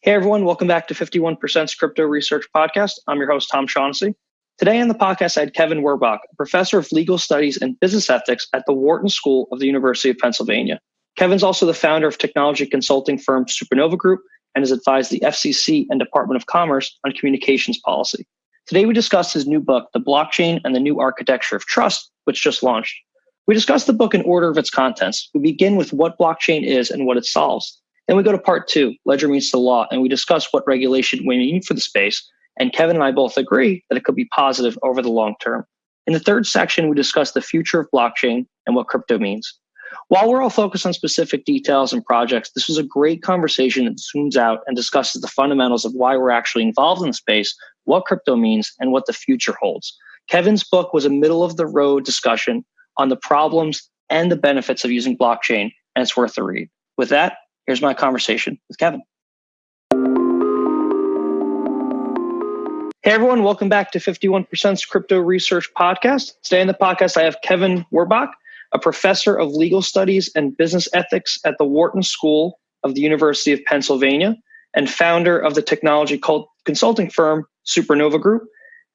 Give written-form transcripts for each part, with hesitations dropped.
Hey everyone, welcome back to 51% Crypto Research Podcast. I'm your host, Tom Shaughnessy. Today on the podcast, I had Kevin Werbach, a professor of legal studies and business ethics at the Wharton School of the University of Pennsylvania. Kevin's also the founder of technology consulting firm Supernova Group and has advised the FCC and Department of Commerce on communications policy. Today, we discussed his new book, The Blockchain and the New Architecture of Trust, which just launched. We discussed the book in order of its contents. We begin with what blockchain is and what it solves. Then we go to part 2, Ledger Meets the Law, and we discuss what regulation we need for the space. And Kevin and I both agree that it could be positive over the long term. In the third section, we discuss the future of blockchain and what crypto means. While we're all focused on specific details and projects, this was a great conversation that zooms out and discusses the fundamentals of why we're actually involved in the space, what crypto means, and what the future holds. Kevin's book was a middle-of-the-road discussion on the problems and the benefits of using blockchain, and it's worth a read. With that, here's my conversation with Kevin. Hey everyone, welcome back to 51%'s Crypto Research Podcast. Today on the podcast, I have Kevin Werbach, a professor of legal studies and business ethics at the Wharton School of the University of Pennsylvania and founder of the technology consulting firm Supernova Group.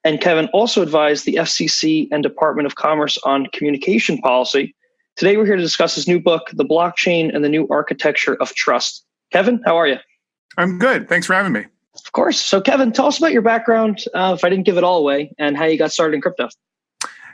And Kevin also advised the FCC and Department of Commerce on communication policy. Today, we're here to discuss his new book, The Blockchain and the New Architecture of Trust. Kevin, how are you? I'm good. Thanks for having me. Of course. So, Kevin, tell us about your background, if I didn't give it all away, and how you got started in crypto.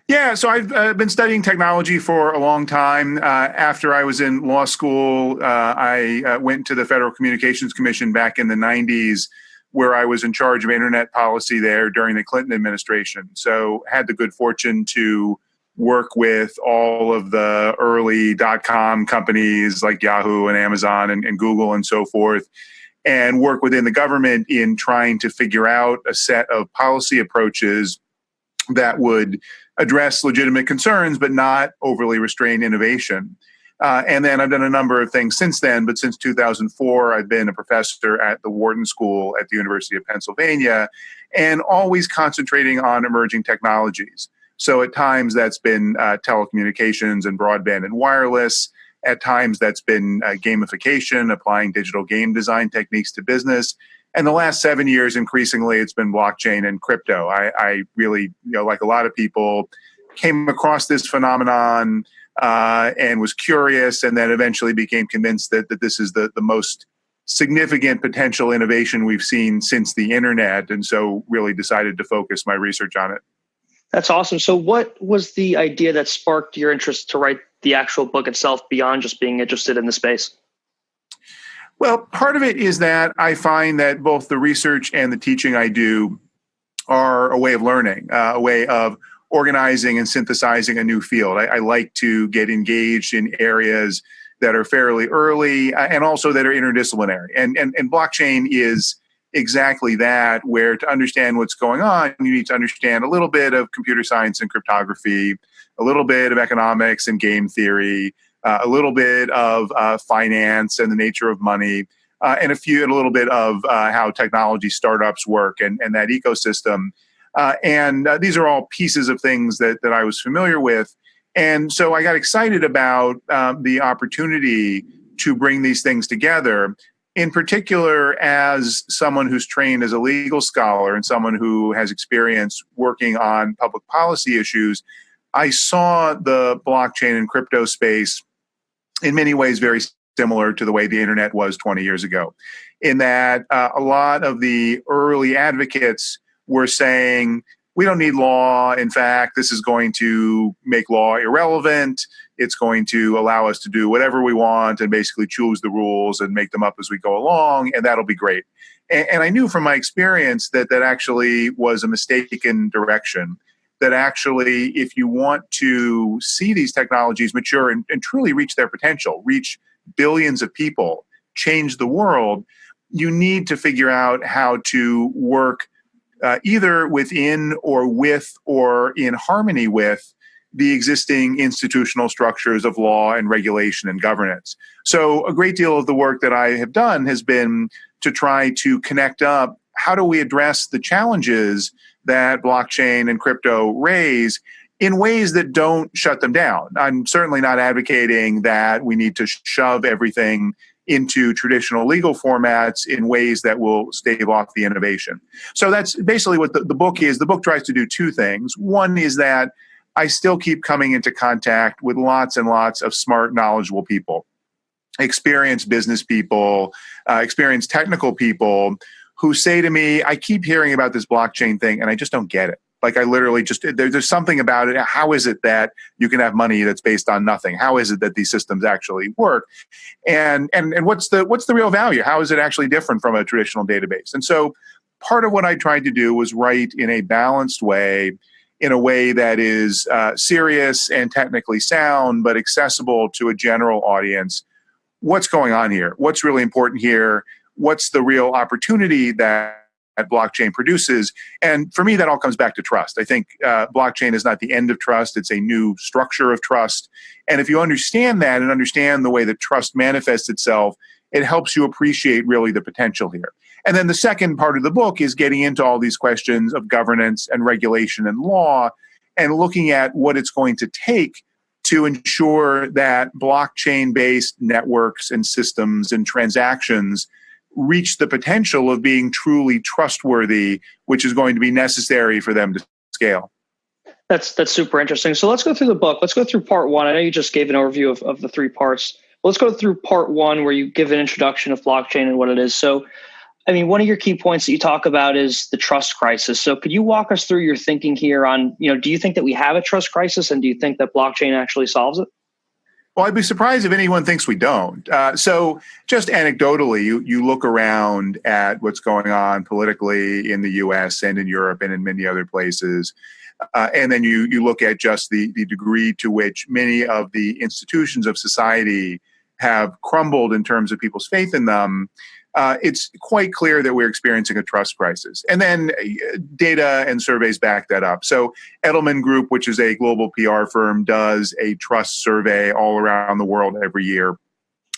Yeah, so I've been studying technology for a long time. After I was in law school, I went to the Federal Communications Commission back in the 90s, where I was in charge of internet policy there during the Clinton administration. So had the good fortune to work with all of the early .com companies like Yahoo and Amazon and Google and so forth, and work within the government in trying to figure out a set of policy approaches that would address legitimate concerns but not overly restrain innovation. And then I've done a number of things since then, but since 2004, I've been a professor at the Wharton School at the University of Pennsylvania, and always concentrating on emerging technologies. So at times that's been telecommunications and broadband and wireless. At times that's been gamification, applying digital game design techniques to business. And the last 7 years, increasingly, it's been blockchain and crypto. I really, like a lot of people, came across this phenomenon and was curious, and then eventually became convinced that this is the most significant potential innovation we've seen since the internet. And so really decided to focus my research on it. That's awesome. So what was the idea that sparked your interest to write the actual book itself beyond just being interested in the space? Well, part of it is that I find that both the research and the teaching I do are a way of learning, a way of organizing and synthesizing a new field. I like to get engaged in areas that are fairly early and also that are interdisciplinary. And blockchain is exactly that, where to understand what's going on, you need to understand a little bit of computer science and cryptography, a little bit of economics and game theory, a little bit of finance and the nature of money, and a little bit of how technology startups work and that ecosystem. And these are all pieces of things that I was familiar with. And so I got excited about the opportunity to bring these things together. In particular, as someone who's trained as a legal scholar and someone who has experience working on public policy issues, I saw the blockchain and crypto space in many ways very similar to the way the internet was 20 years ago, in that a lot of the early advocates were saying, we don't need law. In fact, this is going to make law irrelevant. It's going to allow us to do whatever we want and basically choose the rules and make them up as we go along, and that'll be great. And I knew from my experience that actually was a mistaken direction, that actually if you want to see these technologies mature and truly reach their potential, reach billions of people, change the world, you need to figure out how to work either within or with or in harmony with the existing institutional structures of law and regulation and governance. So a great deal of the work that I have done has been to try to connect up how do we address the challenges that blockchain and crypto raise in ways that don't shut them down. I'm certainly not advocating that we need to shove everything into traditional legal formats in ways that will stave off the innovation. So that's basically what the book is. The book tries to do two things. One is that I still keep coming into contact with lots and lots of smart, knowledgeable people, experienced business people, experienced technical people who say to me, I keep hearing about this blockchain thing and I just don't get it. Like I literally just, there's something about it. How is it that you can have money that's based on nothing? How is it that these systems actually work? And what's the real value? How is it actually different from a traditional database? And so part of what I tried to do was write in a balanced way, in a way that is serious and technically sound, but accessible to a general audience. What's going on here? What's really important here? What's the real opportunity that blockchain produces? And for me, that all comes back to trust. I think blockchain is not the end of trust. It's a new structure of trust. And if you understand that and understand the way that trust manifests itself, it helps you appreciate really the potential here. And then the second part of the book is getting into all these questions of governance and regulation and law and looking at what it's going to take to ensure that blockchain-based networks and systems and transactions reach the potential of being truly trustworthy, which is going to be necessary for them to scale. That's super interesting. So let's go through the book. Let's go through part one. I know you just gave an overview of the three parts. Let's go through part one where you give an introduction of blockchain and what it is. So, I mean, one of your key points that you talk about is the trust crisis. So could you walk us through your thinking here on, do you think that we have a trust crisis and do you think that blockchain actually solves it? Well, I'd be surprised if anyone thinks we don't. So just anecdotally, you look around at what's going on politically in the US and in Europe and in many other places. And then you look at just the degree to which many of the institutions of society have crumbled in terms of people's faith in them. It's quite clear that we're experiencing a trust crisis. And then data and surveys back that up. So Edelman Group, which is a global PR firm, does a trust survey all around the world every year.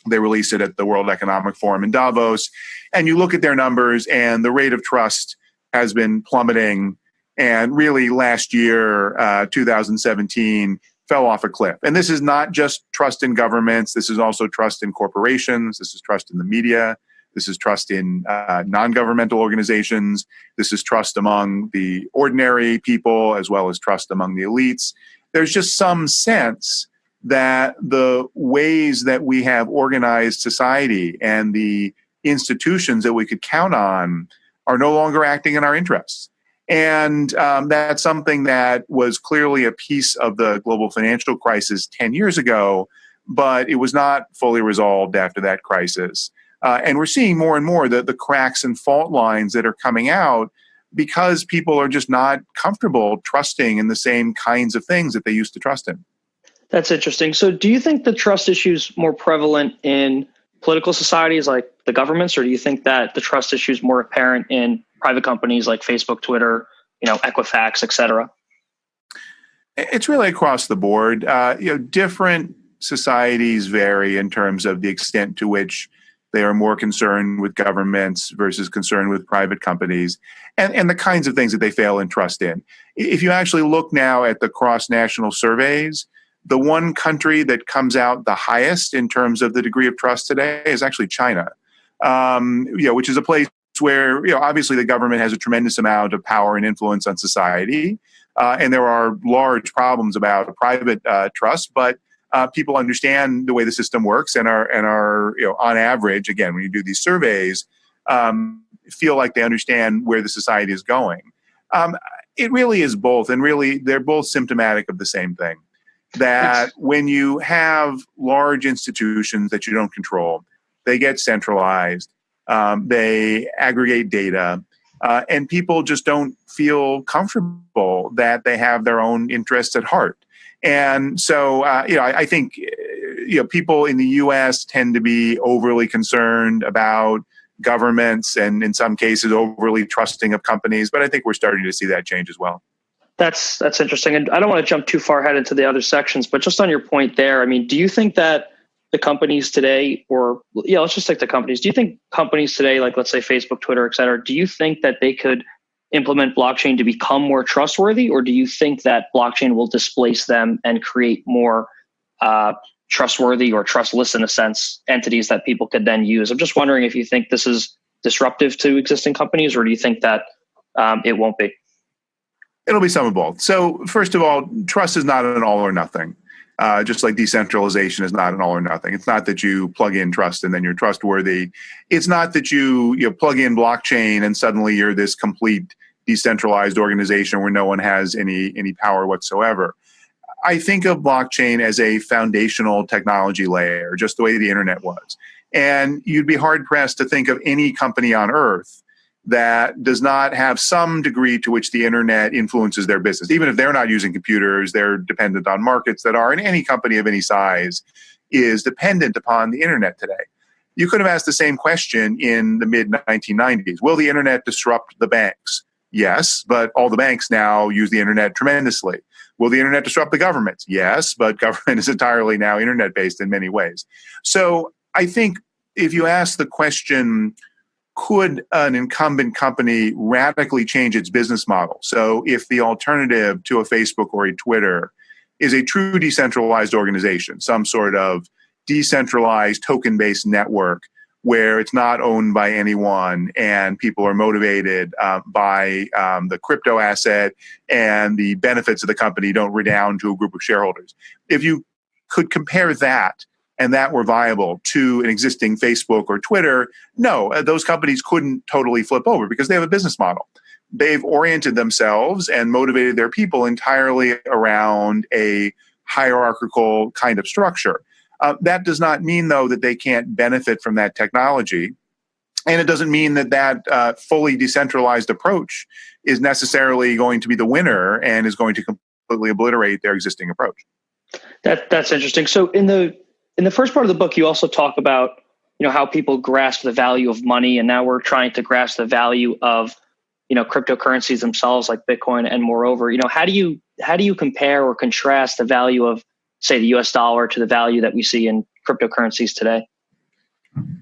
They release it at the World Economic Forum in Davos. And you look at their numbers and the rate of trust has been plummeting. And really last year, 2017, fell off a cliff. And this is not just trust in governments. This is also trust in corporations. This is trust in the media. This is trust in non-governmental organizations. This is trust among the ordinary people as well as trust among the elites. There's just some sense that the ways that we have organized society and the institutions that we could count on are no longer acting in our interests. And that's something that was clearly a piece of the global financial crisis 10 years ago, but it was not fully resolved after that crisis. And we're seeing more and more the cracks and fault lines that are coming out because people are just not comfortable trusting in the same kinds of things that they used to trust in. That's interesting. So do you think the trust issue is more prevalent in political societies like the governments, or do you think that the trust issue is more apparent in private companies like Facebook, Twitter, Equifax, et cetera? It's really across the board. Different societies vary in terms of the extent to which they are more concerned with governments versus concerned with private companies and the kinds of things that they fail in trust in. If you actually look now at the cross-national surveys, the one country that comes out the highest in terms of the degree of trust today is actually China, which is a place where obviously the government has a tremendous amount of power and influence on society, and there are large problems about private trust, but people understand the way the system works and are on average, again, when you do these surveys, feel like they understand where the society is going. It really is both, and really they're both symptomatic of the same thing. That when you have large institutions that you don't control, they get centralized, they aggregate data, and people just don't feel comfortable that they have their own interests at heart. And so, I think, people in the U.S. tend to be overly concerned about governments and in some cases overly trusting of companies. But I think we're starting to see that change as well. That's interesting. And I don't want to jump too far ahead into the other sections, but just on your point there, I mean, do you think that the companies today, let's just take the companies. Do you think companies today, like let's say Facebook, Twitter, et cetera, do you think that they could implement blockchain to become more trustworthy, or do you think that blockchain will displace them and create more trustworthy or trustless, in a sense, entities that people could then use? I'm just wondering if you think this is disruptive to existing companies, or do you think that it won't be? It'll be some of both. So first of all, trust is not an all or nothing. Just like decentralization is not an all or nothing. It's not that you plug in trust and then you're trustworthy. It's not that you plug in blockchain and suddenly you're this complete decentralized organization where no one has any power whatsoever. I think of blockchain as a foundational technology layer, just the way the internet was. And you'd be hard pressed to think of any company on earth that does not have some degree to which the internet influences their business. Even if they're not using computers, they're dependent on markets that are, and any company of any size is dependent upon the internet today. You could have asked the same question in the mid-1990s. Will the internet disrupt the banks? Yes, but all the banks now use the internet tremendously. Will the internet disrupt the governments? Yes, but government is entirely now internet-based in many ways. So I think if you ask the question, could an incumbent company radically change its business model? So if the alternative to a Facebook or a Twitter is a true decentralized organization, some sort of decentralized token-based network where it's not owned by anyone and people are motivated by the crypto asset and the benefits of the company don't redound to a group of shareholders. If you could compare that and that were viable to an existing Facebook or Twitter, no, those companies couldn't totally flip over because they have a business model. They've oriented themselves and motivated their people entirely around a hierarchical kind of structure. That does not mean, though, that they can't benefit from that technology. And it doesn't mean that that fully decentralized approach is necessarily going to be the winner and is going to completely obliterate their existing approach. That's interesting. So in the first part of the book, you also talk about, how people grasp the value of money, and now we're trying to grasp the value of, cryptocurrencies themselves, like Bitcoin. And moreover, how do you compare or contrast the value of, say, the US dollar to the value that we see in cryptocurrencies today?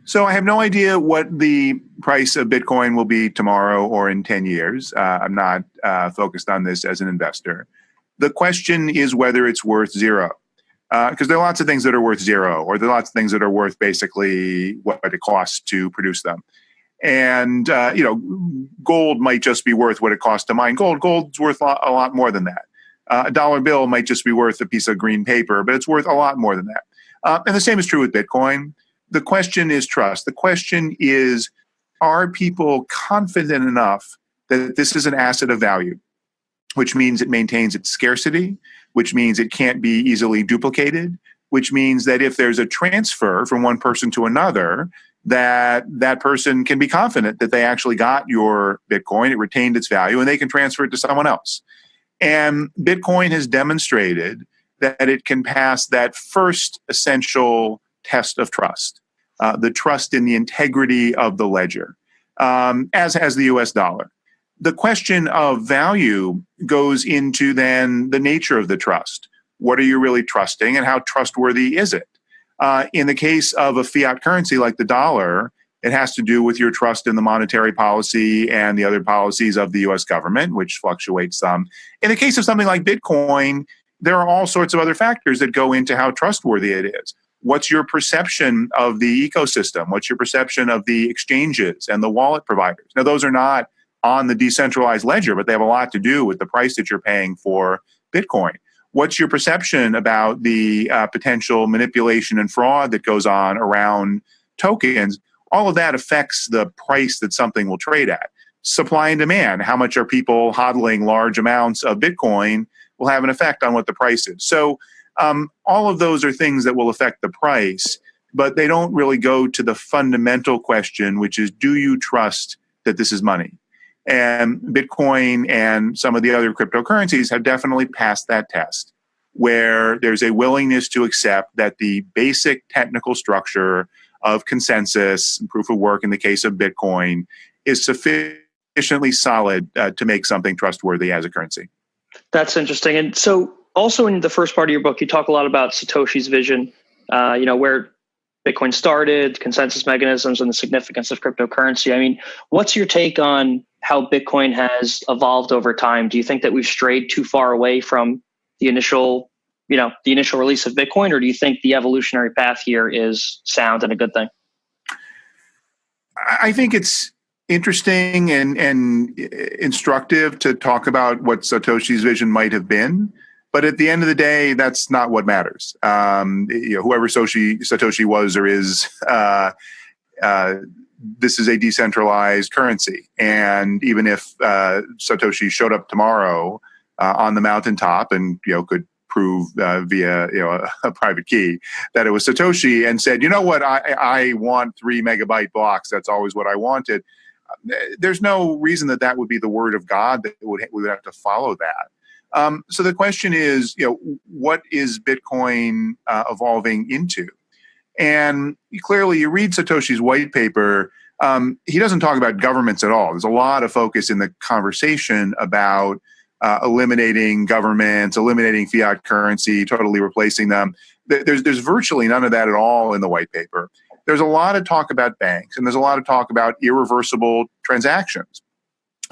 So I have no idea what the price of Bitcoin will be tomorrow or in 10 years. I'm not focused on this as an investor. The question is whether it's worth zero. Because there are lots of things that are worth zero, or there are lots of things that are worth basically what it costs to produce them. And, gold might just be worth what it costs to mine gold. Gold's worth a lot more than that. A dollar bill might just be worth a piece of green paper, but it's worth a lot more than that. And the same is true with Bitcoin. The question is trust. The question is, are people confident enough that this is an asset of value, which means it maintains its scarcity, which means it can't be easily duplicated, which means that if there's a transfer from one person to another, that person can be confident that they actually got your Bitcoin, it retained its value, and they can transfer it to someone else. And Bitcoin has demonstrated that it can pass that first essential test of trust, the trust in the integrity of the ledger, as has the US dollar. The question of value goes into then the nature of the trust. What are you really trusting, and how trustworthy is it? In the case of a fiat currency like the dollar, it has to do with your trust in the monetary policy and the other policies of the US government, which fluctuates some. In the case of something like Bitcoin, there are all sorts of other factors that go into how trustworthy it is. What's your perception of the ecosystem? What's your perception of the exchanges and the wallet providers? Now, those are not on the decentralized ledger, but they have a lot to do with the price that you're paying for Bitcoin. What's your perception about the potential manipulation and fraud that goes on around tokens? All of that affects the price that something will trade at. Supply and demand, how much are people hodling large amounts of Bitcoin, will have an effect on what the price is. So all of those are things that will affect the price, but they don't really go to the fundamental question, which is, do you trust that this is money? And Bitcoin and some of the other cryptocurrencies have definitely passed that test, where there's a willingness to accept that the basic technical structure of consensus and proof of work in the case of Bitcoin is sufficiently solid to make something trustworthy as a currency. That's interesting. And so also in the first part of your book, you talk a lot about Satoshi's vision, where Bitcoin started, consensus mechanisms, and the significance of cryptocurrency. I mean, what's your take on how Bitcoin has evolved over time? Do you think that we've strayed too far away from the initial release of Bitcoin, or do you think the evolutionary path here is sound and a good thing? I think it's interesting and instructive to talk about what Satoshi's vision might have been. But at the end of the day, that's not what matters. Whoever Satoshi was or is, this is a decentralized currency. And even if Satoshi showed up tomorrow on the mountaintop and could prove via a private key that it was Satoshi and said, you know what, I want 3 megabyte blocks. That's always what I wanted. There's no reason that would be the word of God that we would have to follow that. So the question is, what is Bitcoin evolving into? And clearly, you read Satoshi's white paper, he doesn't talk about governments at all. There's a lot of focus in the conversation about eliminating governments, eliminating fiat currency, totally replacing them. There's virtually none of that at all in the white paper. There's a lot of talk about banks, and there's a lot of talk about irreversible transactions.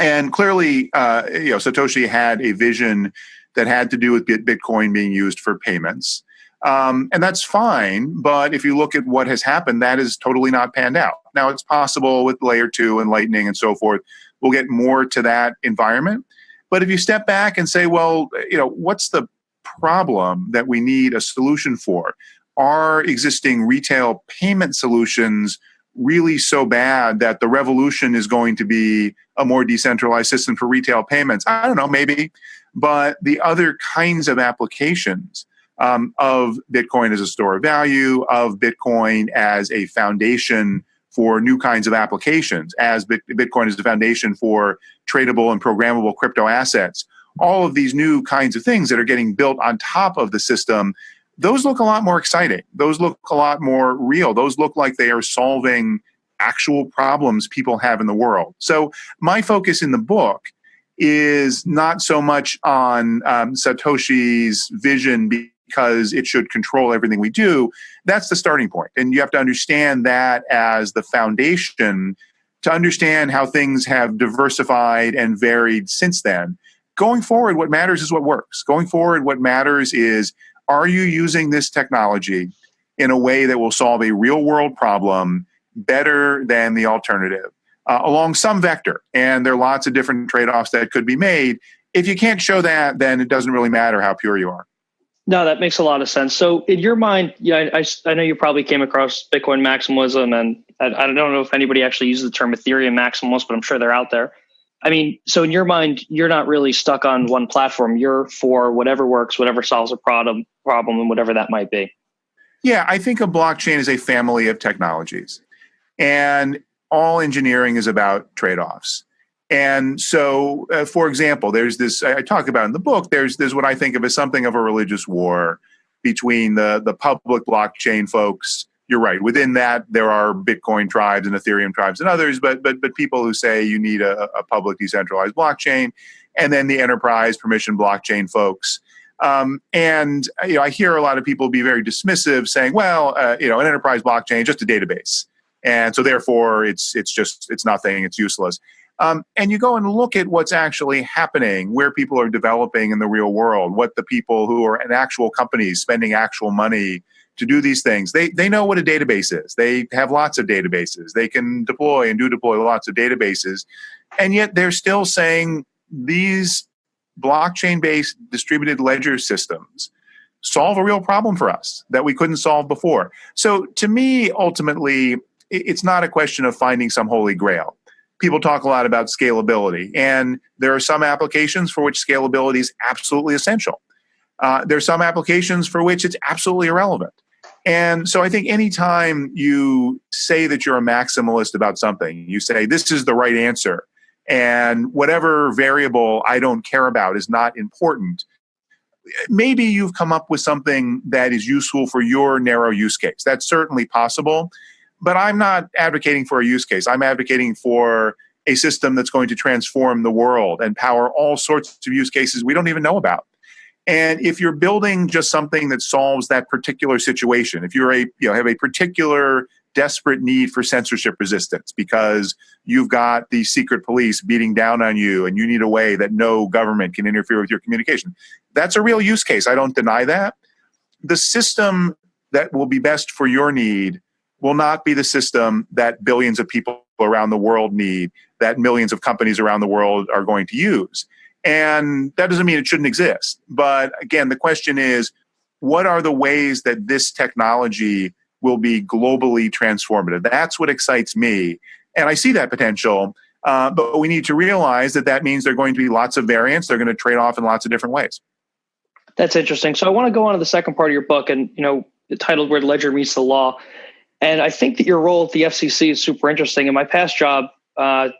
And clearly, Satoshi had a vision that had to do with Bitcoin being used for payments. And that's fine, but if you look at what has happened, that is totally not panned out. Now, it's possible with Layer 2 and Lightning and so forth, we'll get more to that environment. But if you step back and say, well, what's the problem that we need a solution for? Are existing retail payment solutions really so bad that the revolution is going to be a more decentralized system for retail payments? I don't know, maybe. But the other kinds of applications of Bitcoin as a store of value, of Bitcoin as a foundation for new kinds of applications, as Bitcoin is the foundation for tradable and programmable crypto assets, all of these new kinds of things that are getting built on top of the system, those look a lot more exciting. Those look a lot more real. Those look like they are solving actual problems people have in the world. So my focus in the book is not so much on Satoshi's vision because it should control everything we do. That's the starting point. And you have to understand that as the foundation to understand how things have diversified and varied since then. Going forward, what matters is what works. Going forward, what matters is, are you using this technology in a way that will solve a real world problem better than the alternative along some vector? And there are lots of different trade-offs that could be made. If you can't show that, then it doesn't really matter how pure you are. No, that makes a lot of sense. So in your mind, I know you probably came across Bitcoin maximalism, and I don't know if anybody actually uses the term Ethereum maximalist, but I'm sure they're out there. I mean, so in your mind, you're not really stuck on one platform. You're for whatever works, whatever solves a problem, and whatever that might be. Yeah, I think a blockchain is a family of technologies. And all engineering is about trade-offs. And so, for example, there's this, I talk about in the book, there's what I think of as something of a religious war between the public blockchain folks. You're right. Within that, there are Bitcoin tribes and Ethereum tribes and others, but people who say you need a public decentralized blockchain, and then the enterprise permission blockchain folks. And I hear a lot of people be very dismissive, saying, well, an enterprise blockchain is just a database. And so therefore it's nothing, it's useless. And you go and look at what's actually happening, where people are developing in the real world, what the people who are in actual companies spending actual money to do these things, they know what a database is. They have lots of databases. They can deploy and do deploy lots of databases. And yet they're still saying these blockchain-based distributed ledger systems solve a real problem for us that we couldn't solve before. So to me, ultimately, it's not a question of finding some holy grail. People talk a lot about scalability, and there are some applications for which scalability is absolutely essential. There are some applications for which it's absolutely irrelevant. And so I think anytime you say that you're a maximalist about something, you say this is the right answer, and whatever variable I don't care about is not important, maybe you've come up with something that is useful for your narrow use case. That's certainly possible. But I'm not advocating for a use case. I'm advocating for a system that's going to transform the world and power all sorts of use cases we don't even know about. And if you're building just something that solves that particular situation, if you're have a particular desperate need for censorship resistance because you've got the secret police beating down on you and you need a way that no government can interfere with your communication, that's a real use case. I don't deny that. The system that will be best for your need will not be the system that billions of people around the world need, that millions of companies around the world are going to use. And that doesn't mean it shouldn't exist. But again, the question is, what are the ways that this technology will be globally transformative? That's what excites me. And I see that potential. But we need to realize that that means there are going to be lots of variants. They're going to trade off in lots of different ways. That's interesting. So I want to go on to the second part of your book and, titled Where the Ledger Meets the Law. And I think that your role at the FCC is super interesting. In my past job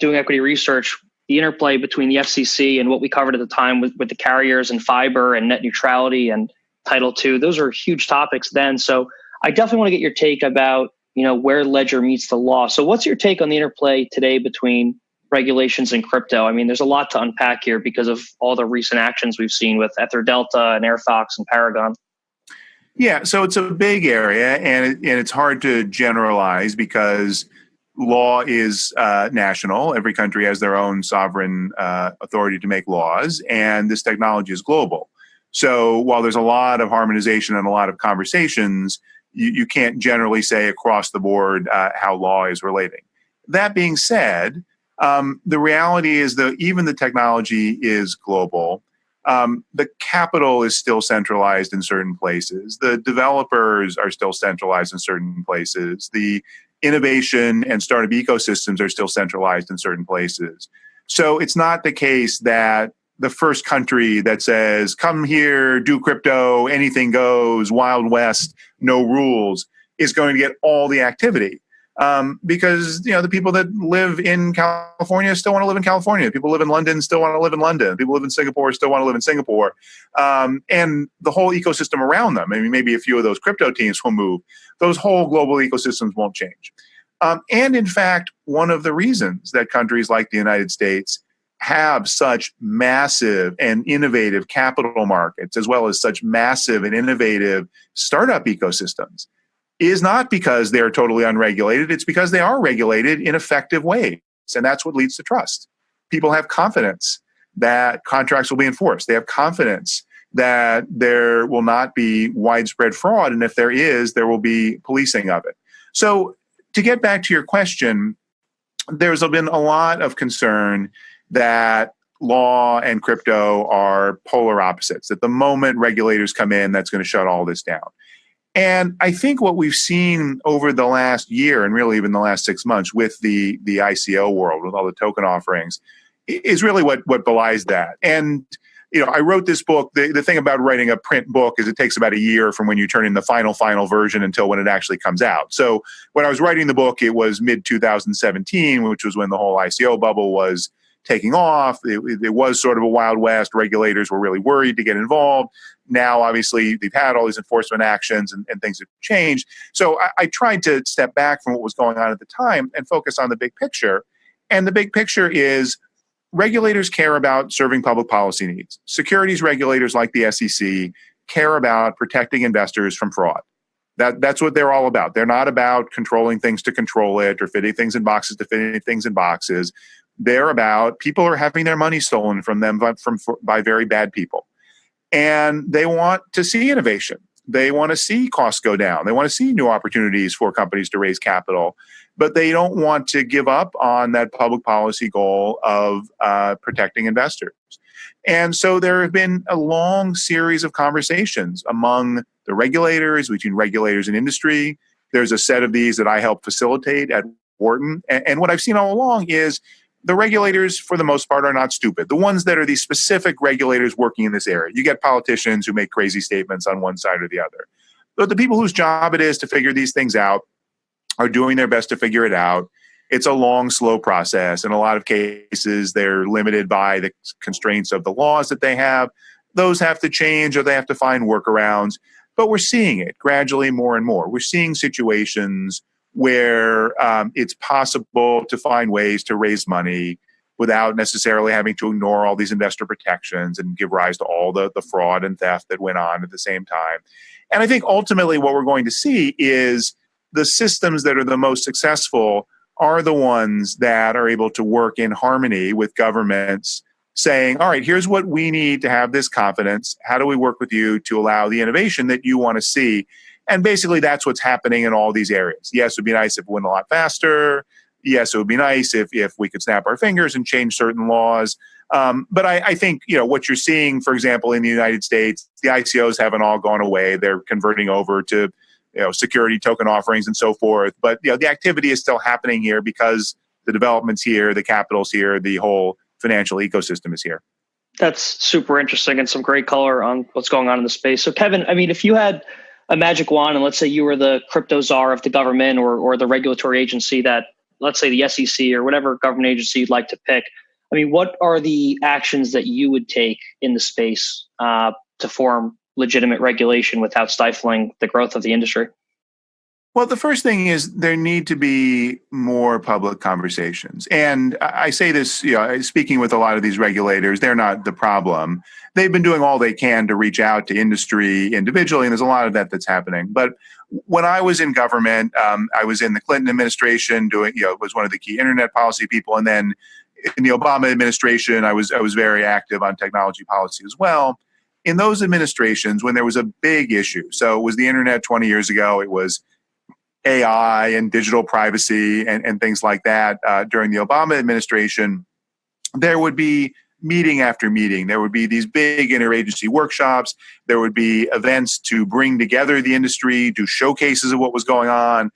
doing equity research, the interplay between the FCC and what we covered at the time with the carriers and fiber and net neutrality and Title II, those are huge topics then. So I definitely want to get your take about, where ledger meets the law. So what's your take on the interplay today between regulations and crypto? I mean, there's a lot to unpack here because of all the recent actions we've seen with Ether Delta and AirFox and Paragon. Yeah, so it's a big area, and it's hard to generalize because law is national. Every country has their own sovereign authority to make laws, and this technology is global. So while there's a lot of harmonization and a lot of conversations, you can't generally say across the board how law is relating. That being said, the reality is that even the technology is global. The capital is still centralized in certain places. The developers are still centralized in certain places. The innovation and startup ecosystems are still centralized in certain places. So it's not the case that the first country that says, come here, do crypto, anything goes, Wild West, no rules, is going to get all the activity. Because the people that live in California still want to live in California. People who live in London still want to live in London. People who live in Singapore still want to live in Singapore. And the whole ecosystem around them, maybe a few of those crypto teams will move. Those whole global ecosystems won't change. And in fact, one of the reasons that countries like the United States have such massive and innovative capital markets, as well as such massive and innovative startup ecosystems, is not because they're totally unregulated. It's because they are regulated in effective ways. And that's what leads to trust. People have confidence that contracts will be enforced. They have confidence that there will not be widespread fraud. And if there is, there will be policing of it. So to get back to your question, there's been a lot of concern that law and crypto are polar opposites. That the moment regulators come in, that's going to shut all this down. And I think what we've seen over the last year and really even the last 6 months with the ICO world, with all the token offerings, is really what belies that. And I wrote this book. The thing about writing a print book is it takes about a year from when you turn in the final version until when it actually comes out. So when I was writing the book, it was mid-2017, which was when the whole ICO bubble was taking off. It was sort of a Wild West. Regulators were really worried to get involved. Now, obviously, they've had all these enforcement actions and things have changed. So I tried to step back from what was going on at the time and focus on the big picture. And the big picture is regulators care about serving public policy needs. Securities regulators like the SEC care about protecting investors from fraud. That's what they're all about. They're not about controlling things to control it or fitting things in boxes to fit things in boxes. They're about people are having their money stolen from them by very bad people. And they want to see innovation. They want to see costs go down. They want to see new opportunities for companies to raise capital. But they don't want to give up on that public policy goal of protecting investors. And so there have been a long series of conversations among the regulators, between regulators and industry. There's a set of these that I help facilitate at Wharton. And what I've seen all along is the regulators, for the most part, are not stupid. The ones that are these specific regulators working in this area. You get politicians who make crazy statements on one side or the other. But the people whose job it is to figure these things out are doing their best to figure it out. It's a long, slow process. In a lot of cases, they're limited by the constraints of the laws that they have. Those have to change or they have to find workarounds. But we're seeing it gradually more and more. We're seeing situations where it's possible to find ways to raise money without necessarily having to ignore all these investor protections and give rise to all the fraud and theft that went on at the same time. And I think ultimately what we're going to see is the systems that are the most successful are the ones that are able to work in harmony with governments saying, all right, here's what we need to have this confidence. How do we work with you to allow the innovation that you want to see? And basically that's what's happening in all these areas. Yes, it would be nice if it went a lot faster. Yes, it would be nice if we could snap our fingers and change certain laws. But I think, what you're seeing, for example, in the United States, the ICOs haven't all gone away. They're converting over to, security token offerings and so forth. But, the activity is still happening here because the development's here, the capital's here, the whole financial ecosystem is here. That's super interesting and some great color on what's going on in the space. So Kevin, if you had a magic wand and let's say you were the crypto czar of the government or the regulatory agency that, let's say the SEC or whatever government agency you'd like to pick, what are the actions that you would take in the space to form legitimate regulation without stifling the growth of the industry? Well, the first thing is there need to be more public conversations. And I say this, speaking with a lot of these regulators, they're not the problem. They've been doing all they can to reach out to industry individually, and there's a lot of that that's happening. But when I was in government, I was in the Clinton administration was one of the key internet policy people. And then in the Obama administration, I was very active on technology policy as well. In those administrations, when there was a big issue, so it was the internet 20 years ago, it was AI and digital privacy and things like that. During the Obama administration, there would be meeting after meeting. There would be these big interagency workshops. There would be events to bring together the industry, do showcases of what was going on,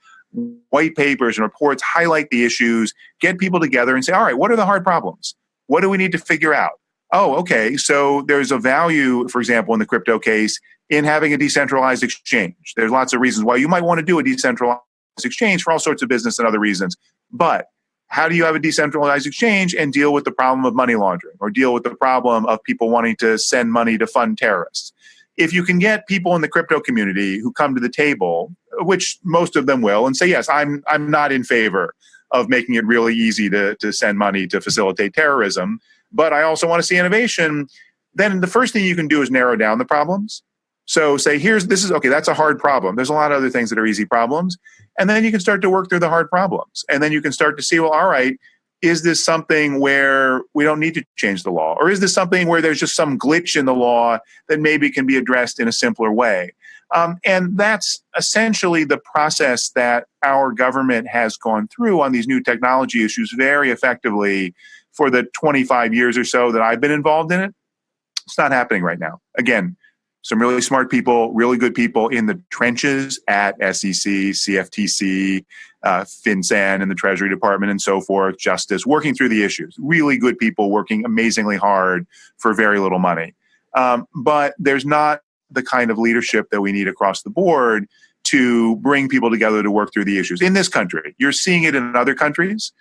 white papers and reports, highlight the issues, get people together and say, all right, what are the hard problems? What do we need to figure out? Oh, okay, so there's a value, for example, in the crypto case, in having a decentralized exchange. There's lots of reasons why you might want to do a decentralized exchange for all sorts of business and other reasons. But how do you have a decentralized exchange and deal with the problem of money laundering or deal with the problem of people wanting to send money to fund terrorists? If you can get people in the crypto community who come to the table, which most of them will, and say, yes, I'm not in favor of making it really easy to send money to facilitate terrorism, but I also want to see innovation, then the first thing you can do is narrow down the problems. So say, that's a hard problem. There's a lot of other things that are easy problems. And then you can start to work through the hard problems. And then you can start to see, well, all right, is this something where we don't need to change the law? Or is this something where there's just some glitch in the law that maybe can be addressed in a simpler way? And that's essentially the process that our government has gone through on these new technology issues very effectively for the 25 years or so that I've been involved in it. It's not happening right now. Again, some really smart people, really good people in the trenches at SEC, CFTC, FinCEN and the Treasury Department and so forth, Justice, working through the issues. Really good people working amazingly hard for very little money. But there's not the kind of leadership that we need across the board to bring people together to work through the issues. In this country, you're seeing it in other countries.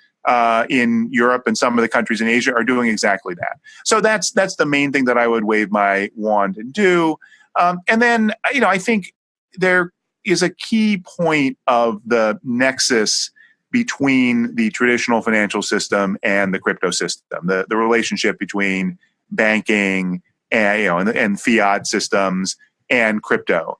In Europe and some of the countries in Asia are doing exactly that. So that's the main thing that I would wave my wand and do. And then, I think there is a key point of the nexus between the traditional financial system and the crypto system, the relationship between banking and fiat systems and crypto.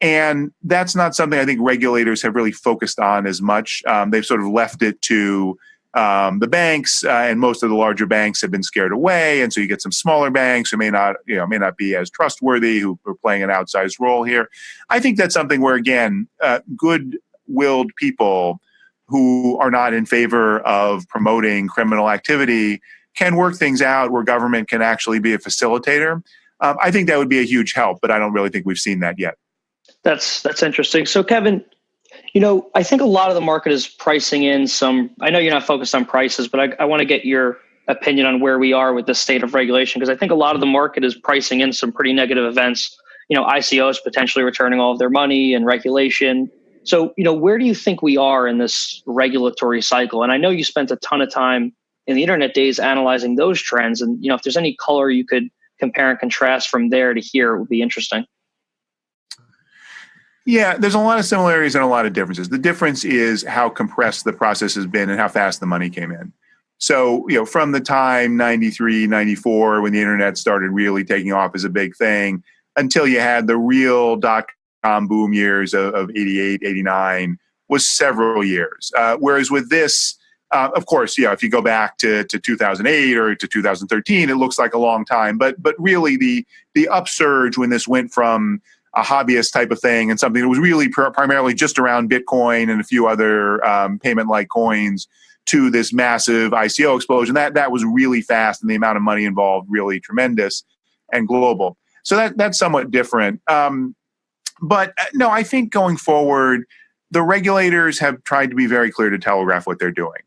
And that's not something I think regulators have really focused on as much. They've sort of left it to the banks, and most of the larger banks have been scared away. And so you get some smaller banks who may not be as trustworthy, who are playing an outsized role here. I think that's something where, again, good-willed people who are not in favor of promoting criminal activity can work things out where government can actually be a facilitator. I think that would be a huge help, but I don't really think we've seen that yet. That's interesting. So, Kevin, I think a lot of the market is pricing in some, I know you're not focused on prices, but I want to get your opinion on where we are with the state of regulation, because I think a lot of the market is pricing in some pretty negative events, ICOs potentially returning all of their money and regulation. So, where do you think we are in this regulatory cycle? And I know you spent a ton of time in the internet days analyzing those trends. And, if there's any color you could compare and contrast from there to here, it would be interesting. Yeah, there's a lot of similarities and a lot of differences. The difference is how compressed the process has been and how fast the money came in. So, from the time 93, 94, when the internet started really taking off as a big thing, until you had the real dot-com boom years of 88, 89, was several years. Whereas with this, of course, if you go back to 2008 or to 2013, it looks like a long time. But really, the upsurge when this went from a hobbyist type of thing and something that was really primarily just around Bitcoin and a few other payment-like coins to this massive ICO explosion, that was really fast, and the amount of money involved really tremendous and global. So that's somewhat different. But no, I think going forward, the regulators have tried to be very clear to telegraph what they're doing.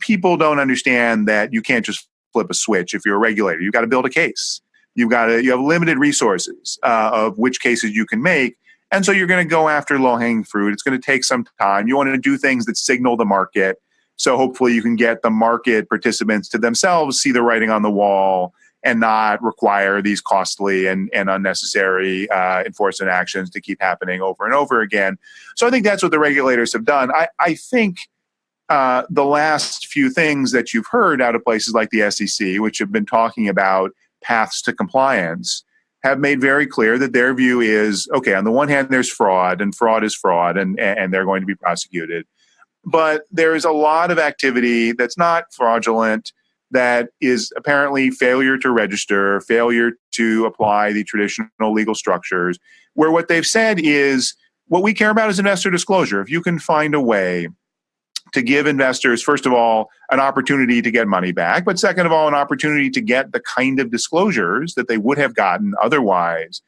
People don't understand that you can't just flip a switch if you're a regulator. You've got to build a case. You have limited resources of which cases you can make. And so you're going to go after low-hanging fruit. It's going to take some time. You want to do things that signal the market. So hopefully you can get the market participants to themselves see the writing on the wall and not require these costly and unnecessary enforcement actions to keep happening over and over again. So I think that's what the regulators have done. I think the last few things that you've heard out of places like the SEC, which have been talking about paths to compliance, have made very clear that their view is, okay, on the one hand, there's fraud, and fraud is fraud, and they're going to be prosecuted. But there is a lot of activity that's not fraudulent, that is apparently failure to register, failure to apply the traditional legal structures, where what they've said is, what we care about is investor disclosure. If you can find a way to give investors, first of all, an opportunity to get money back, but second of all, an opportunity to get the kind of disclosures that they would have gotten otherwise,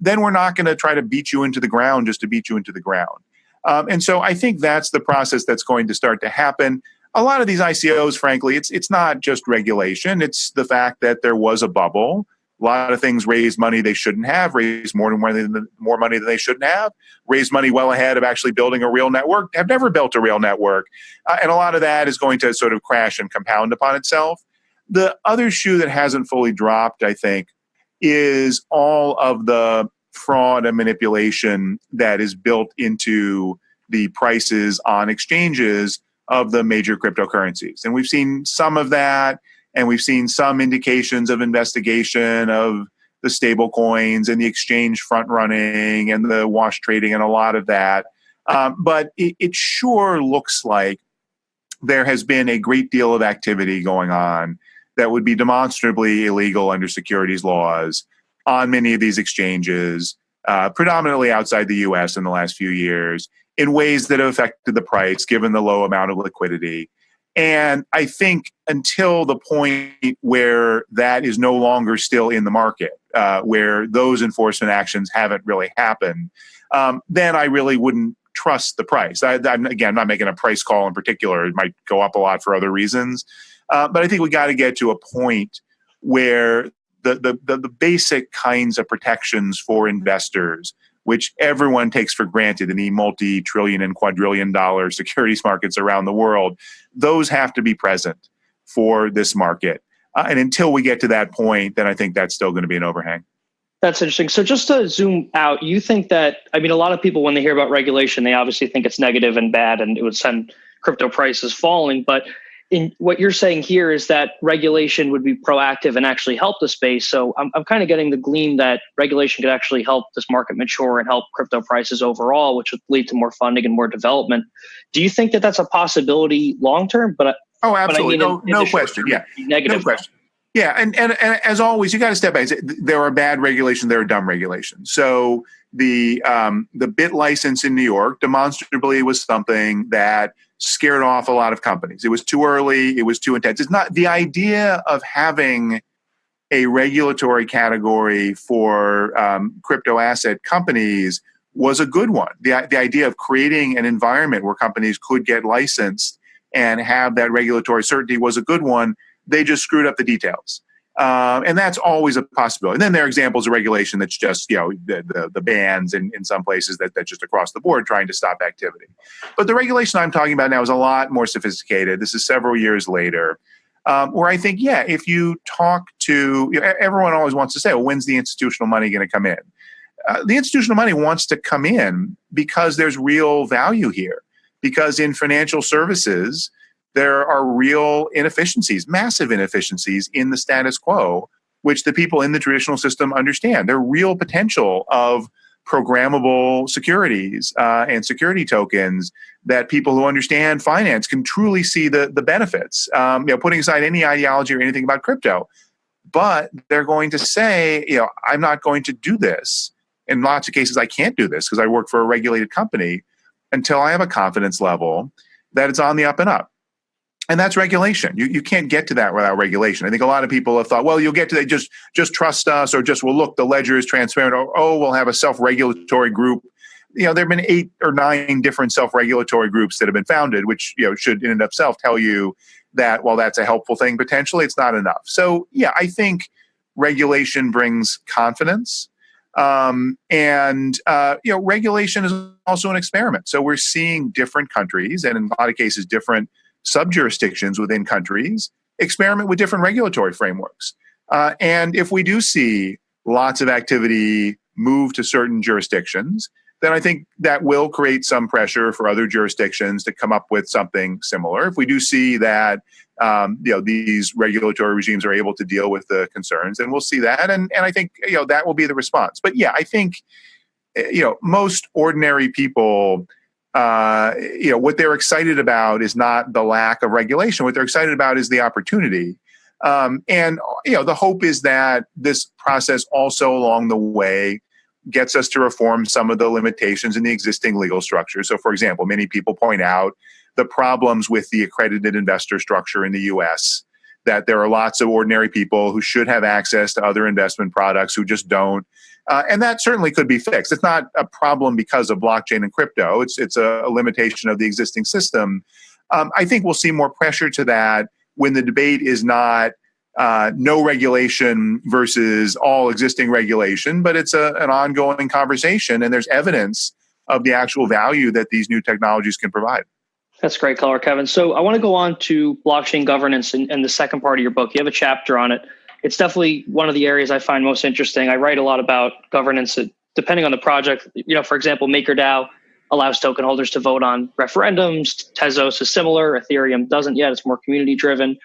then we're not going to try to beat you into the ground just to beat you into the ground. And so I think that's the process that's going to start to happen. A lot of these ICOs, frankly, it's not just regulation. It's the fact that there was a bubble. A lot of things raised money they shouldn't have, raised more money than they shouldn't have, raised money well ahead of actually building a real network, have never built a real network. And a lot of that is going to sort of crash and compound upon itself. The other shoe that hasn't fully dropped, I think, is all of the fraud and manipulation that is built into the prices on exchanges of the major cryptocurrencies. And we've seen some of that. And we've seen some indications of investigation of the stable coins and the exchange front running and the wash trading and a lot of that. But it sure looks like there has been a great deal of activity going on that would be demonstrably illegal under securities laws on many of these exchanges, predominantly outside the US in the last few years, in ways that have affected the price given the low amount of liquidity. And I think until the point where that is no longer still in the market, where those enforcement actions haven't really happened, then I really wouldn't trust the price. I'm not making a price call in particular. It might go up a lot for other reasons. But I think we got to get to a point where the basic kinds of protections for investors, which everyone takes for granted in the multi-trillion and quadrillion dollar securities markets around the world, those have to be present for this market. And until we get to that point, then I think that's still going to be an overhang. That's interesting. So just to zoom out, you think that, a lot of people, when they hear about regulation, they obviously think it's negative and bad and it would send crypto prices falling. But in what you're saying here is that regulation would be proactive and actually help the space. So I'm kind of getting the gleam that regulation could actually help this market mature and help crypto prices overall, which would lead to more funding and more development. Do you think that that's a possibility long term? Oh, absolutely. No question. Yeah. Negative. No question. Yeah. And as always, you got to step back. There are bad regulations. There are dumb regulations. So the BIT license in New York demonstrably was something that scared off a lot of companies. It was too early. It was too intense. It's not the idea of having a regulatory category for crypto asset companies was a good one. The idea of creating an environment where companies could get licensed and have that regulatory certainty was a good one. They just screwed up the details. And that's always a possibility. And then there are examples of regulation that's just, the bans in some places that's just across the board trying to stop activity. But the regulation I'm talking about now is a lot more sophisticated. This is several years later, where I think, if you talk to, everyone always wants to say, well, when's the institutional money going to come in? The institutional money wants to come in because there's real value here. Because in financial services, there are real inefficiencies, massive inefficiencies in the status quo, which the people in the traditional system understand. There are real potential of programmable securities and security tokens that people who understand finance can truly see the benefits, putting aside any ideology or anything about crypto. But they're going to say, I'm not going to do this. In lots of cases, I can't do this because I work for a regulated company until I have a confidence level that it's on the up and up. And that's regulation. You can't get to that without regulation. I think a lot of people have thought, well, you'll get to that, just trust us, or just, well, look, the ledger is transparent, or, we'll have a self-regulatory group. There have been 8 or 9 different self-regulatory groups that have been founded, which should in and of itself tell you that while that's a helpful thing, potentially it's not enough. So, I think regulation brings confidence. Regulation is also an experiment. So we're seeing different countries, and in a lot of cases, different sub-jurisdictions within countries experiment with different regulatory frameworks. And if we do see lots of activity move to certain jurisdictions, then I think that will create some pressure for other jurisdictions to come up with something similar. If we do see that these regulatory regimes are able to deal with the concerns, then we'll see that. And I think that will be the response. But I think most ordinary people, what they're excited about is not the lack of regulation. What they're excited about is the opportunity. The hope is that this process also along the way gets us to reform some of the limitations in the existing legal structure. So, for example, many people point out the problems with the accredited investor structure in the U.S., that there are lots of ordinary people who should have access to other investment products who just don't. And that certainly could be fixed. It's not a problem because of blockchain and crypto. It's a limitation of the existing system. I think we'll see more pressure to that when the debate is not no regulation versus all existing regulation, but it's an ongoing conversation, and there's evidence of the actual value that these new technologies can provide. That's great color, Kevin. So I want to go on to blockchain governance and the second part of your book. You have a chapter on it. It's definitely one of the areas I find most interesting. I write a lot about governance depending on the project. For example, MakerDAO allows token holders to vote on referendums. Tezos is similar. Ethereum doesn't yet. It's more community driven.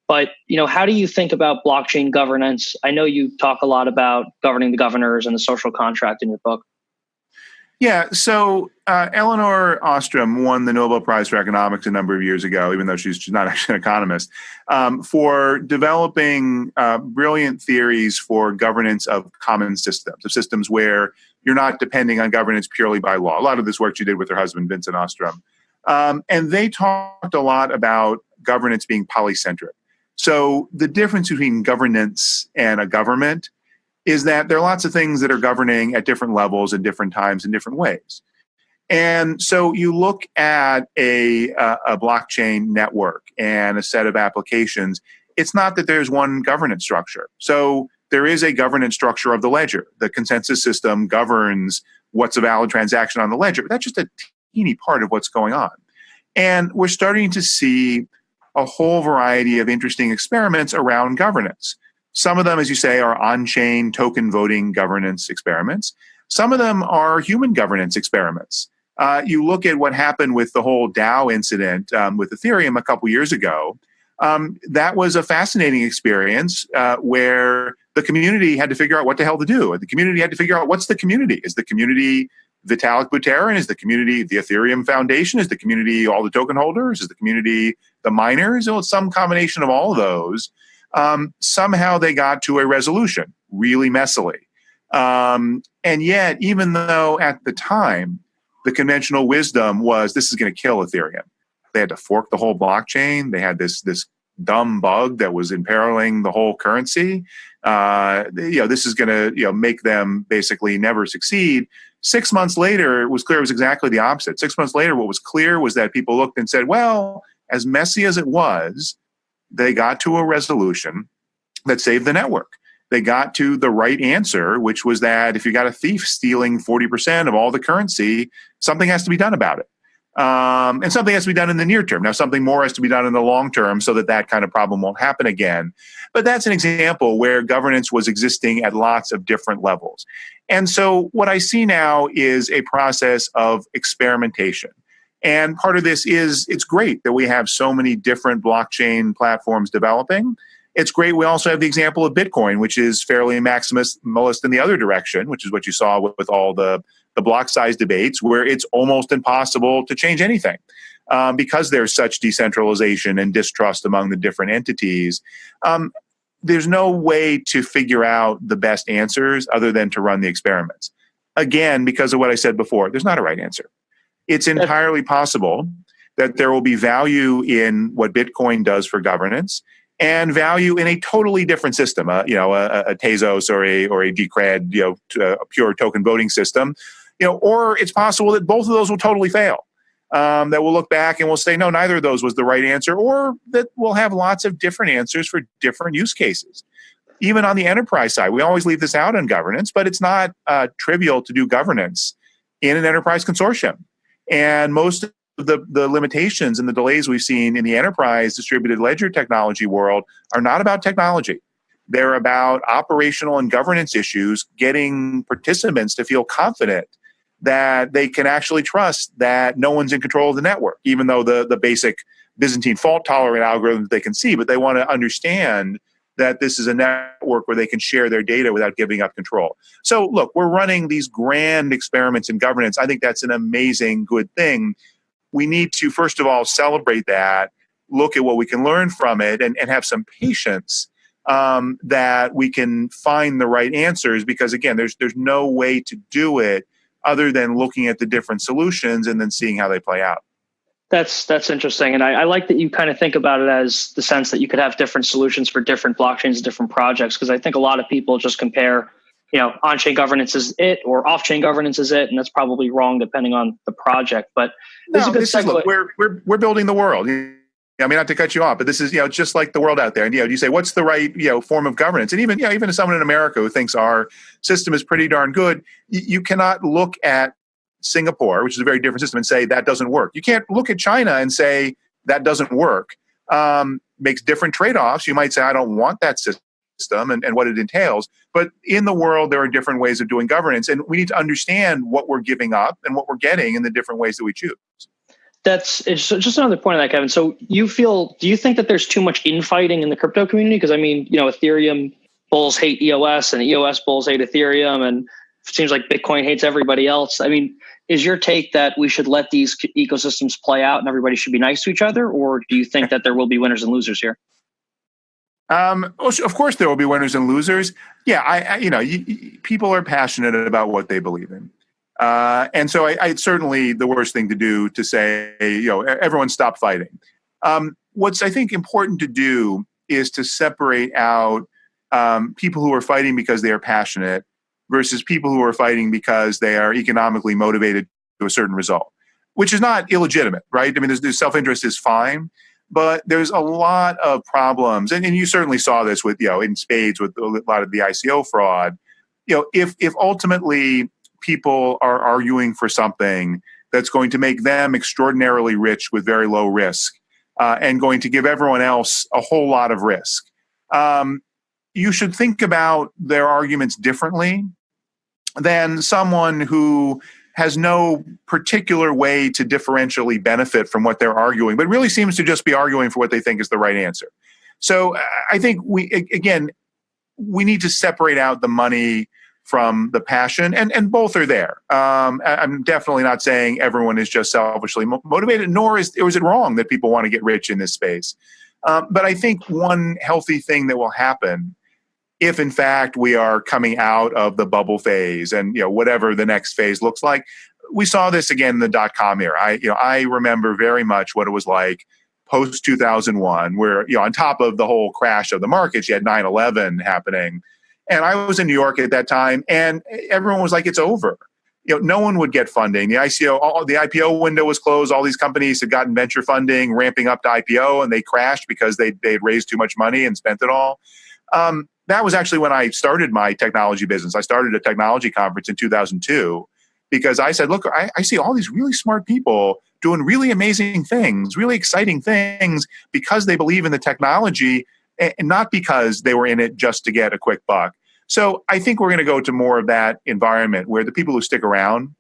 But, how do you think about blockchain governance? I know you talk a lot about governing the governors and the social contract in your book. Yeah, so Elinor Ostrom won the Nobel Prize for Economics a number of years ago, even though she's not actually an economist, for developing brilliant theories for governance of common systems, of systems where you're not depending on governance purely by law. A lot of this work she did with her husband, Vincent Ostrom. And they talked a lot about governance being polycentric. So the difference between governance and a government is that there are lots of things that are governing at different levels at different times in different ways. And so you look at a blockchain network and a set of applications, it's not that there's one governance structure. So there is a governance structure of the ledger. The consensus system governs what's a valid transaction on the ledger, but that's just a teeny part of what's going on. And we're starting to see a whole variety of interesting experiments around governance. Some of them, as you say, are on-chain token voting governance experiments. Some of them are human governance experiments. You look at what happened with the whole DAO incident with Ethereum a couple years ago. That was a fascinating experience where the community had to figure out what the hell to do. The community had to figure out what's the community. Is the community Vitalik Buterin? Is the community the Ethereum Foundation? Is the community all the token holders? Is the community the miners? Well, it's some combination of all of those. Somehow they got to a resolution really messily. And yet, even though at the time, the conventional wisdom was this is going to kill Ethereum. They had to fork the whole blockchain. They had this dumb bug that was imperiling the whole currency. This is going to make them basically never succeed. 6 months later, it was clear it was exactly the opposite. 6 months later, what was clear was that people looked and said, well, as messy as it was, they got to a resolution that saved the network. They got to the right answer, which was that if you got a thief stealing 40% of all the currency, something has to be done about it. And something has to be done in the near term. Now, something more has to be done in the long term so that kind of problem won't happen again. But that's an example where governance was existing at lots of different levels. And so what I see now is a process of experimentation. And part of this is it's great that we have so many different blockchain platforms developing. It's great we also have the example of Bitcoin, which is fairly maximalist in the other direction, which is what you saw with all the block size debates, where it's almost impossible to change anything because there's such decentralization and distrust among the different entities. There's no way to figure out the best answers other than to run the experiments. Again, because of what I said before, there's not a right answer. It's entirely possible that there will be value in what Bitcoin does for governance and value in a totally different system, a Tezos or a Decred, a pure token voting system, or it's possible that both of those will totally fail. That we'll look back and we'll say, no, neither of those was the right answer, or that we'll have lots of different answers for different use cases. Even on the enterprise side, we always leave this out on governance, but it's not trivial to do governance in an enterprise consortium. And most of the limitations and the delays we've seen in the enterprise distributed ledger technology world are not about technology. They're about operational and governance issues, getting participants to feel confident that they can actually trust that no one's in control of the network, even though the basic Byzantine fault-tolerant algorithms they can see, but they want to understand that this is a network where they can share their data without giving up control. So look, we're running these grand experiments in governance. I think that's an amazing, good thing. We need to, first of all, celebrate that, look at what we can learn from it, and have some patience that we can find the right answers, because again, there's no way to do it other than looking at the different solutions and then seeing how they play out. That's interesting. And I like that you kind of think about it as the sense that you could have different solutions for different blockchains and different projects, because I think a lot of people just compare, on-chain governance is it or off-chain governance is it, and that's probably wrong depending on the project. But look, we're building the world. I mean, not to cut you off, but this is, just like the world out there. And, you say, what's the right, form of governance? And even someone in America who thinks our system is pretty darn good, you cannot look at Singapore, which is a very different system, and say that doesn't work. You can't look at China and say that doesn't work. Makes different trade-offs. You might say, I don't want that system and what it entails. But in the world, there are different ways of doing governance, and we need to understand what we're giving up and what we're getting in the different ways that we choose. It's just another point on that, Kevin. So do you think that there's too much infighting in the crypto community? Because Ethereum bulls hate EOS and EOS bulls hate Ethereum, and it seems like Bitcoin hates everybody else. I mean, is your take that we should let these ecosystems play out and everybody should be nice to each other? Or do you think that there will be winners and losers here? Of course there will be winners and losers. Yeah, people are passionate about what they believe in. And so it's certainly the worst thing to do to say, everyone stop fighting. What's I think important to do is to separate out people who are fighting because they are passionate versus people who are fighting because they are economically motivated to a certain result, which is not illegitimate, right? I mean, there's self-interest is fine, but there's a lot of problems. And you certainly saw this with, in spades with a lot of the ICO fraud. If ultimately people are arguing for something that's going to make them extraordinarily rich with very low risk and going to give everyone else a whole lot of risk, you should think about their arguments differently than someone who has no particular way to differentially benefit from what they're arguing, but really seems to just be arguing for what they think is the right answer. So I think we need to separate out the money from the passion, and both are there. I'm definitely not saying everyone is just selfishly motivated, nor is it wrong that people want to get rich in this space. But I think one healthy thing that will happen if in fact we are coming out of the bubble phase and whatever the next phase looks like. We saw this again in the dot-com era. I remember very much what it was like post 2001, where on top of the whole crash of the markets, you had 9/11 happening, and I was in New York at that time, and everyone was like, "It's over." No one would get funding. The IPO window was closed. All these companies had gotten venture funding, ramping up to IPO, and they crashed because they'd raised too much money and spent it all. That was actually when I started my technology business. I started a technology conference in 2002 because I said, look, I see all these really smart people doing really amazing things, really exciting things because they believe in the technology and not because they were in it just to get a quick buck. So I think we're going to go to more of that environment where the people who stick around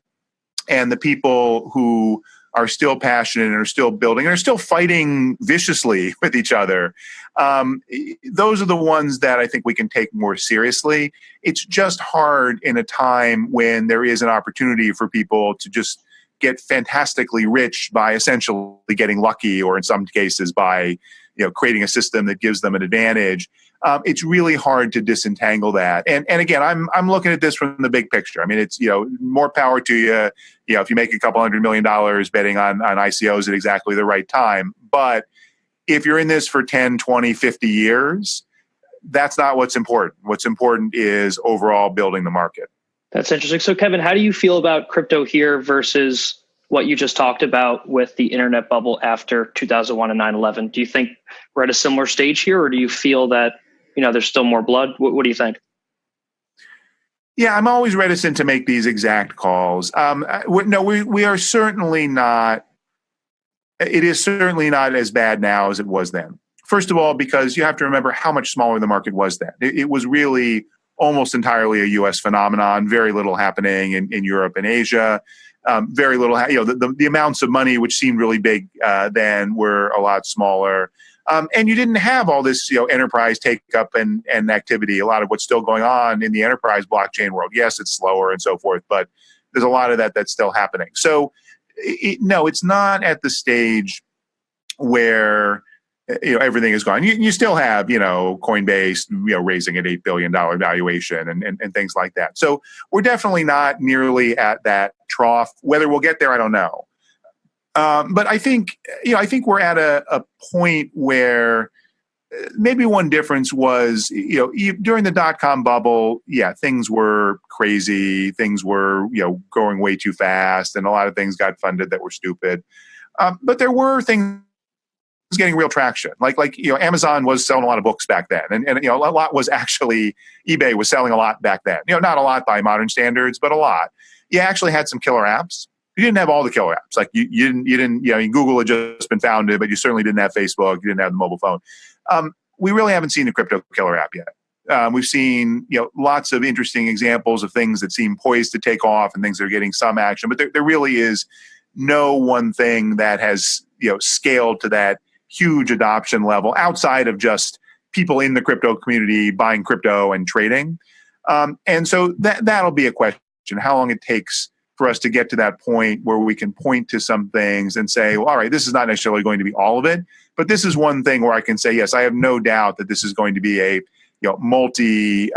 and the people who are still passionate and are still building and are still fighting viciously with each other. Those are the ones that I think we can take more seriously. It's just hard in a time when there is an opportunity for people to just get fantastically rich by essentially getting lucky, or in some cases by creating a system that gives them an advantage. It's really hard to disentangle that. And again, I'm looking at this from the big picture. I mean, it's more power to you. If you make a couple $100 million betting on ICOs at exactly the right time. But if you're in this for 10, 20, 50 years, that's not what's important. What's important is overall building the market. That's interesting. So, Kevin, how do you feel about crypto here versus what you just talked about with the internet bubble after 2001 and 9/11? Do you think we're at a similar stage here, or do you feel that there's still more blood? What do you think? Yeah, I'm always reticent to make these exact calls. We are certainly not. It is certainly not as bad now as it was then. First of all, because you have to remember how much smaller the market was then. It was really almost entirely a U.S. phenomenon. Very little happening in Europe and Asia. Very little. The amounts of money which seemed really big then were a lot smaller. And you didn't have all this, enterprise take up and activity. A lot of what's still going on in the enterprise blockchain world. Yes, it's slower and so forth, but there's a lot of that that's still happening. So, it's not at the stage where everything is gone. You still have Coinbase raising an $8 billion valuation and things like that. So we're definitely not nearly at that trough. Whether we'll get there, I don't know. But I think we're at a point where maybe one difference was, during the dot-com bubble, things were crazy. Things were, going way too fast, and a lot of things got funded that were stupid. But there were things getting real traction. Like Amazon was selling a lot of books back then, and a lot was actually, eBay was selling a lot back then. Not a lot by modern standards, but a lot. You actually had some killer apps. You didn't have all the killer apps. Like you didn't, Google had just been founded, but you certainly didn't have Facebook. You didn't have the mobile phone. We really haven't seen a crypto killer app yet. We've seen, lots of interesting examples of things that seem poised to take off and things that are getting some action, but there really is no one thing that has, scaled to that huge adoption level outside of just people in the crypto community buying crypto and trading. And so that'll be a question, how long it takes for us to get to that point where we can point to some things and say, well, all right, this is not necessarily going to be all of it, but this is one thing where I can say, yes, I have no doubt that this is going to be a multi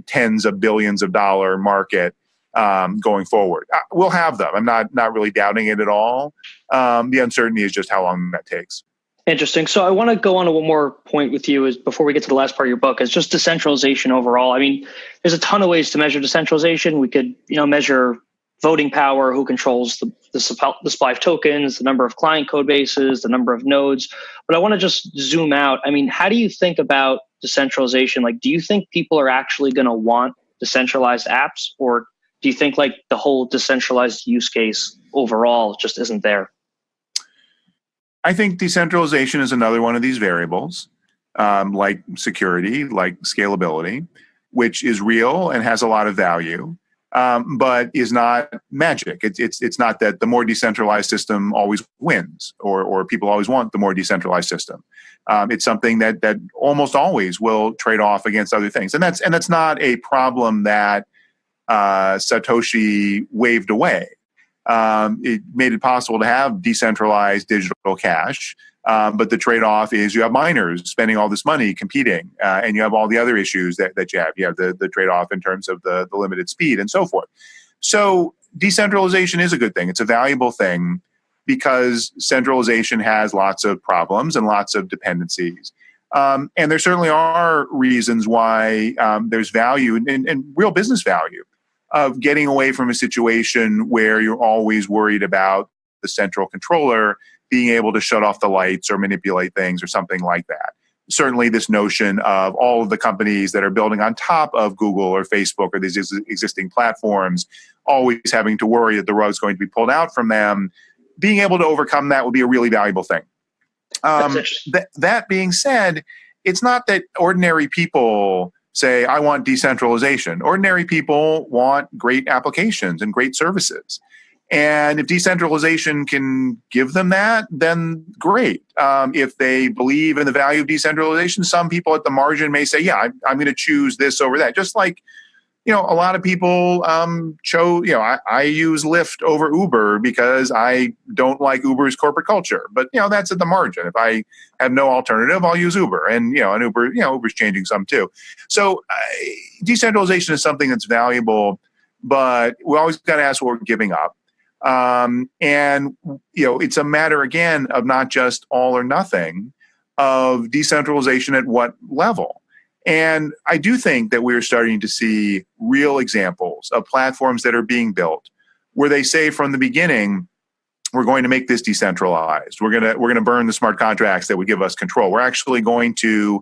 tens of billions of dollar market going forward. We'll have them. I'm not really doubting it at all. The uncertainty is just how long that takes. Interesting. So I want to go on to one more point with you is before we get to the last part of your book, is just decentralization overall. I mean, there's a ton of ways to measure decentralization. We could, measure voting power, who controls the supply of tokens, the number of client code bases, the number of nodes. But I want to just zoom out. I mean, how do you think about decentralization? Like, do you think people are actually going to want decentralized apps, or do you think like the whole decentralized use case overall just isn't there? I think decentralization is another one of these variables, like security, like scalability, which is real and has a lot of value. But is not magic. It's not that the more decentralized system always wins, or people always want the more decentralized system. It's something that almost always will trade off against other things, and that's not a problem that Satoshi waved away. It made it possible to have decentralized digital cash. But the trade-off is you have miners spending all this money competing, and you have all the other issues that you have. You have the trade-off in terms of the limited speed and so forth. So decentralization is a good thing. It's a valuable thing because centralization has lots of problems and lots of dependencies. And there certainly are reasons why there's value and real business value of getting away from a situation where you're always worried about the central controller being able to shut off the lights or manipulate things or something like that. Certainly this notion of all of the companies that are building on top of Google or Facebook or these existing platforms always having to worry that the rug's going to be pulled out from them, being able to overcome that would be a really valuable thing. That being said, it's not that ordinary people say, I want decentralization. Ordinary people want great applications and great services. And if decentralization can give them that, then great. If they believe in the value of decentralization, some people at the margin may say, yeah, I'm going to choose this over that. Just like, a lot of people chose, I use Lyft over Uber because I don't like Uber's corporate culture. But, that's at the margin. If I have no alternative, I'll use Uber. And, Uber's changing some too. So decentralization is something that's valuable, but we always got to ask what we're giving up. It's a matter, again, of not just all or nothing, of decentralization at what level. And I do think that we're starting to see real examples of platforms that are being built where they say from the beginning, we're going to make this decentralized. We're going to burn the smart contracts that would give us control. We're actually going to,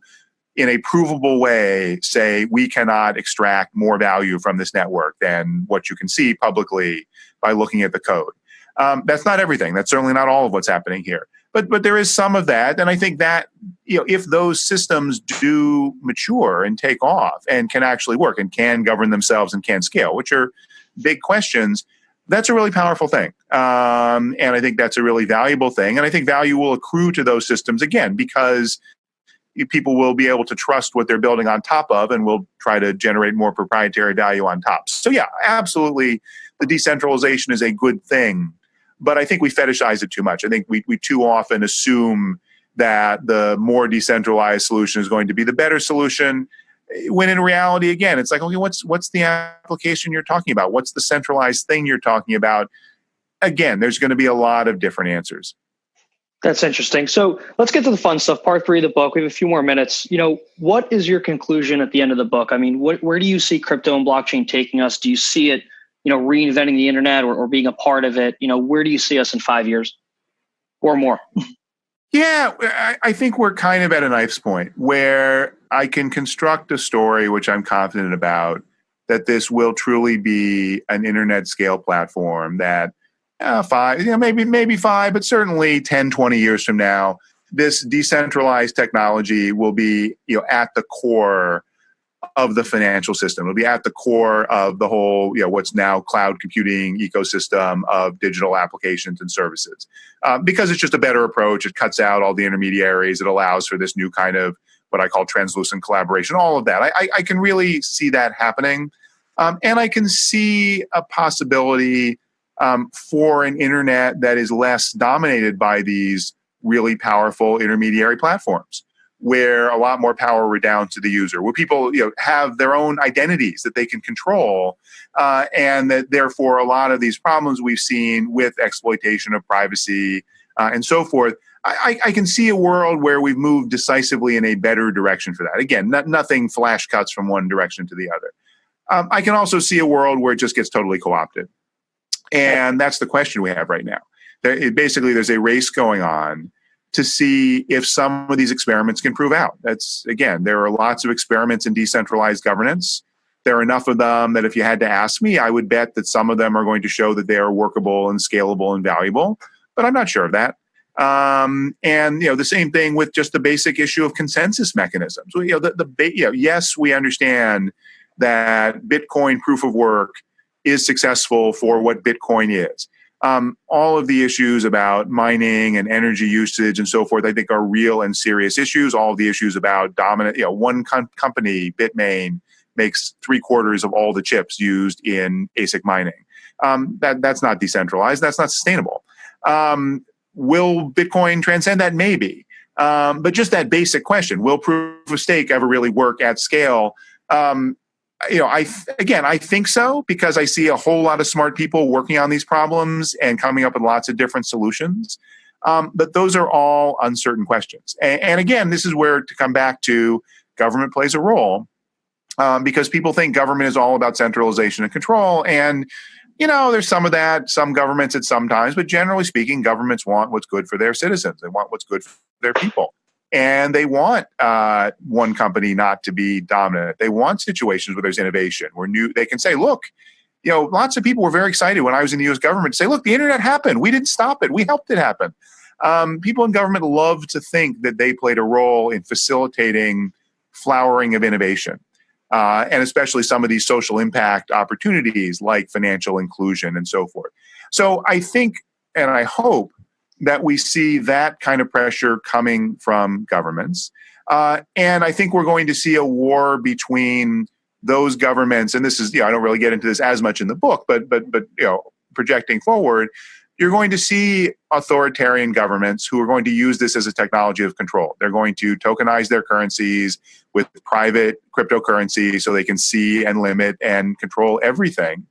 in a provable way, say we cannot extract more value from this network than what you can see publicly by looking at the code. That's not everything. That's certainly not all of what's happening here. But there is some of that. And I think that, if those systems do mature and take off and can actually work and can govern themselves and can scale, which are big questions, that's a really powerful thing. And I think that's a really valuable thing. And I think value will accrue to those systems, again, because people will be able to trust what they're building on top of and will try to generate more proprietary value on top. So yeah, absolutely, the decentralization is a good thing. But I think we fetishize it too much. I think we too often assume that the more decentralized solution is going to be the better solution, when in reality, again, it's like, okay, what's the application you're talking about? What's the centralized thing you're talking about? Again, there's going to be a lot of different answers. That's interesting. So let's get to the fun stuff. Part 3 of the book. We have a few more minutes. What is your conclusion at the end of the book? I mean, where do you see crypto and blockchain taking us? Do you see it reinventing the internet or being a part of it? Where do you see us in 5 years or more? Yeah, I think we're kind of at a knife's point where I can construct a story, which I'm confident about, that this will truly be an internet scale platform that maybe 5, but certainly 10, 20 years from now, this decentralized technology will be, at the core of the financial system. It'll be at the core of the whole, what's now cloud computing ecosystem of digital applications and services. Because it's just a better approach. It cuts out all the intermediaries. It allows for this new kind of what I call translucent collaboration, all of that. I can really see that happening. And I can see a possibility for an internet that is less dominated by these really powerful intermediary platforms, where a lot more power redounds to the user, where people have their own identities that they can control, and that therefore a lot of these problems we've seen with exploitation of privacy and so forth, I can see a world where we've moved decisively in a better direction for that. Again, nothing flash cuts from one direction to the other. I can also see a world where it just gets totally co-opted. And that's the question we have right now. Basically, there's a race going on to see if some of these experiments can prove out. There are lots of experiments in decentralized governance. There are enough of them that if you had to ask me, I would bet that some of them are going to show that they are workable and scalable and valuable, but I'm not sure of that. And the same thing with just the basic issue of consensus mechanisms. Yes, we understand that Bitcoin proof of work is successful for what Bitcoin is. All of the issues about mining and energy usage and so forth, I think, are real and serious issues. All of the issues about dominant, one company, Bitmain, makes 3/4 of all the chips used in ASIC mining. That's not decentralized. That's not sustainable. Will Bitcoin transcend that? Maybe. But just that basic question, will proof of stake ever really work at scale? I think so, because I see a whole lot of smart people working on these problems and coming up with lots of different solutions. But those are all uncertain questions. And again, this is where, to come back to, government plays a role, because people think government is all about centralization and control. And, there's some of that, some governments at some times, but generally speaking, governments want what's good for their citizens. They want what's good for their people. And they want one company not to be dominant. They want situations where there's innovation, where they can say, look, lots of people were very excited when I was in the U.S. government to say, look, the internet happened. We didn't stop it. We helped it happen. People in government love to think that they played a role in facilitating flowering of innovation, and especially some of these social impact opportunities like financial inclusion and so forth. So I think, and I hope, that we see that kind of pressure coming from governments. And I think we're going to see a war between those governments, and this is, I don't really get into this as much in the book, but projecting forward, you're going to see authoritarian governments who are going to use this as a technology of control. They're going to tokenize their currencies with private cryptocurrency so they can see and limit and control everything.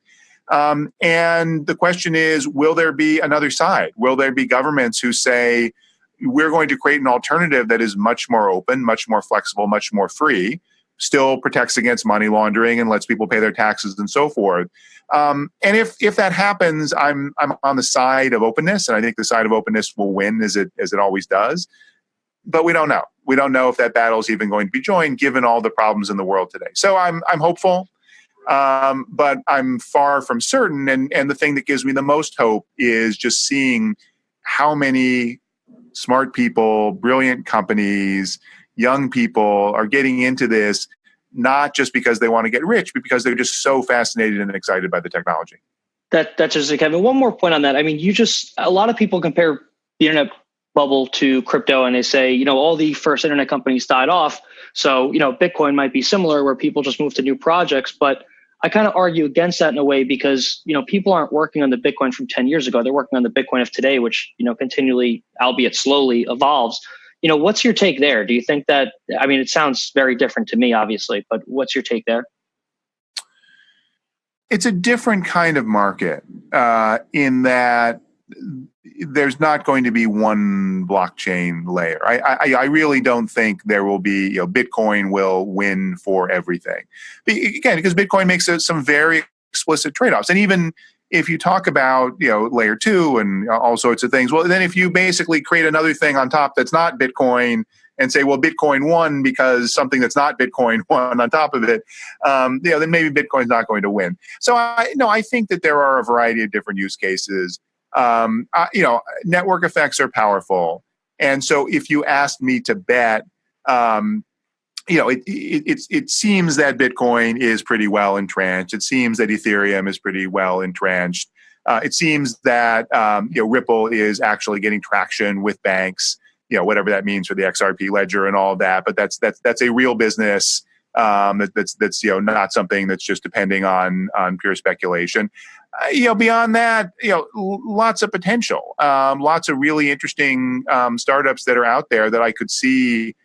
And the question is, will there be another side? Will there be governments who say, we're going to create an alternative that is much more open, much more flexible, much more free, still protects against money laundering and lets people pay their taxes and so forth. And if that happens, I'm on the side of openness, and I think the side of openness will win as it always does. But we don't know. We don't know if that battle is even going to be joined, given all the problems in the world today. So I'm hopeful. But I'm far from certain. And the thing that gives me the most hope is just seeing how many smart people, brilliant companies, young people are getting into this, not just because they want to get rich, but because they're just so fascinated and excited by the technology. That's just, Kevin. One more point on that. I mean, a lot of people compare the internet bubble to crypto, and they say, all the first internet companies died off. So, Bitcoin might be similar, where people just move to new projects. But I kind of argue against that in a way because, people aren't working on the Bitcoin from 10 years ago. They're working on the Bitcoin of today, which, continually, albeit slowly, evolves. What's your take there? Do you think that, it sounds very different to me, obviously, but what's your take there? It's a different kind of market in that there's not going to be one blockchain layer. I really don't think there will be, Bitcoin will win for everything. Again, because Bitcoin makes some very explicit trade-offs. And even if you talk about, layer 2 and all sorts of things, well, then if you basically create another thing on top that's not Bitcoin and say, well, Bitcoin won because something that's not Bitcoin won on top of it, then maybe Bitcoin's not going to win. So I think that there are a variety of different use cases. Network effects are powerful. And so if you asked me to bet, it seems that Bitcoin is pretty well entrenched. It seems that Ethereum is pretty well entrenched. It seems that, Ripple is actually getting traction with banks, whatever that means for the XRP ledger and all of that. But that's a real business. That's not something that's just depending on pure speculation. Beyond that, lots of potential, lots of really interesting startups that are out there that I could see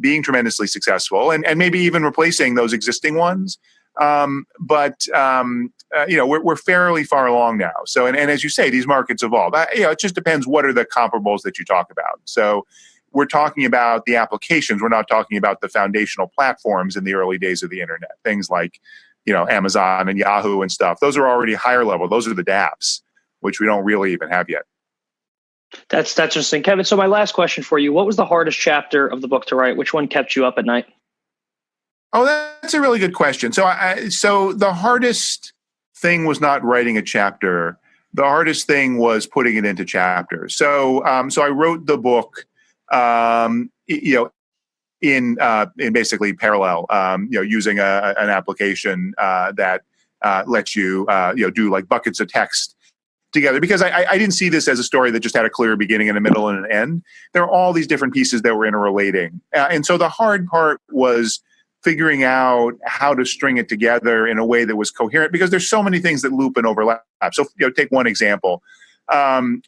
being tremendously successful and maybe even replacing those existing ones. But we're fairly far along now. So, and as you say, these markets evolve. It just depends what are the comparables that you talk about. So we're talking about the applications. We're not talking about the foundational platforms in the early days of the internet. Things like, Amazon and Yahoo and stuff. Those are already higher level. Those are the dApps, which we don't really even have yet. That's interesting, Kevin. So my last question for you: what was the hardest chapter of the book to write? Which one kept you up at night? Oh, that's a really good question. So the hardest thing was not writing a chapter. The hardest thing was putting it into chapters. So I wrote the book, in basically parallel, using an application that lets you, do like buckets of text together, because I didn't see this as a story that just had a clear beginning and a middle and an end. There are all these different pieces that were interrelating. And so the hard part was figuring out how to string it together in a way that was coherent, because there's so many things that loop and overlap. So, take one example. I'm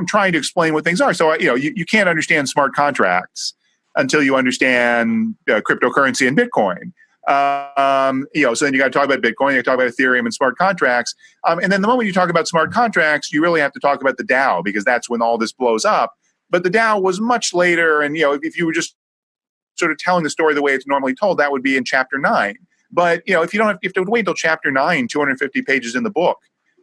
trying to explain what things are. So, you can't understand smart contracts until you understand cryptocurrency and Bitcoin. So then you got to talk about Bitcoin, you got to talk about Ethereum and smart contracts. And then the moment you talk about smart contracts, you really have to talk about the DAO, because that's when all this blows up. But the DAO was much later. And, if you were just sort of telling the story the way it's normally told, that would be in chapter 9. But, if you have to wait until chapter 9, 250 pages in the book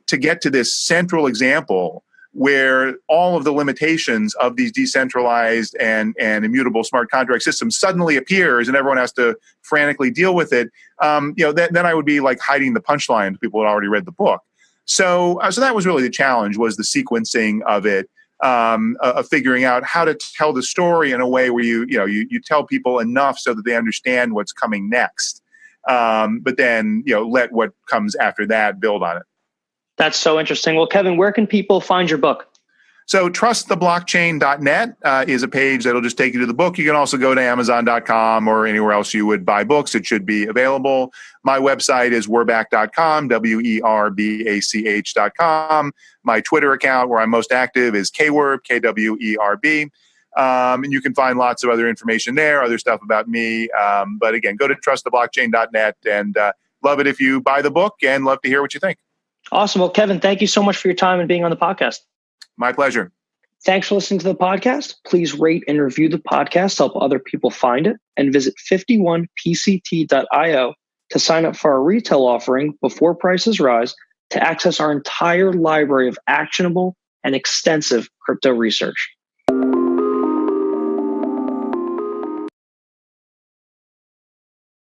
to get to this central example where all of the limitations of these decentralized and immutable smart contract systems suddenly appears and everyone has to frantically deal with it, then I would be like hiding the punchline to people who had already read the book. So that was really the challenge, was the sequencing of it, of figuring out how to tell the story in a way where you tell people enough so that they understand what's coming next, but then let what comes after that build on it. That's so interesting. Well, Kevin, where can people find your book? So trusttheblockchain.net is a page that'll just take you to the book. You can also go to amazon.com or anywhere else you would buy books. It should be available. My website is werbach.com, werbach.com. My Twitter account where I'm most active is kwerb, KWERB. And you can find lots of other information there, other stuff about me. But again, go to trusttheblockchain.net and love it if you buy the book and love to hear what you think. Awesome. Well, Kevin, thank you so much for your time and being on the podcast. My pleasure. Thanks for listening to the podcast. Please rate and review the podcast to help other people find it, and visit 51pct.io to sign up for our retail offering before prices rise to access our entire library of actionable and extensive crypto research.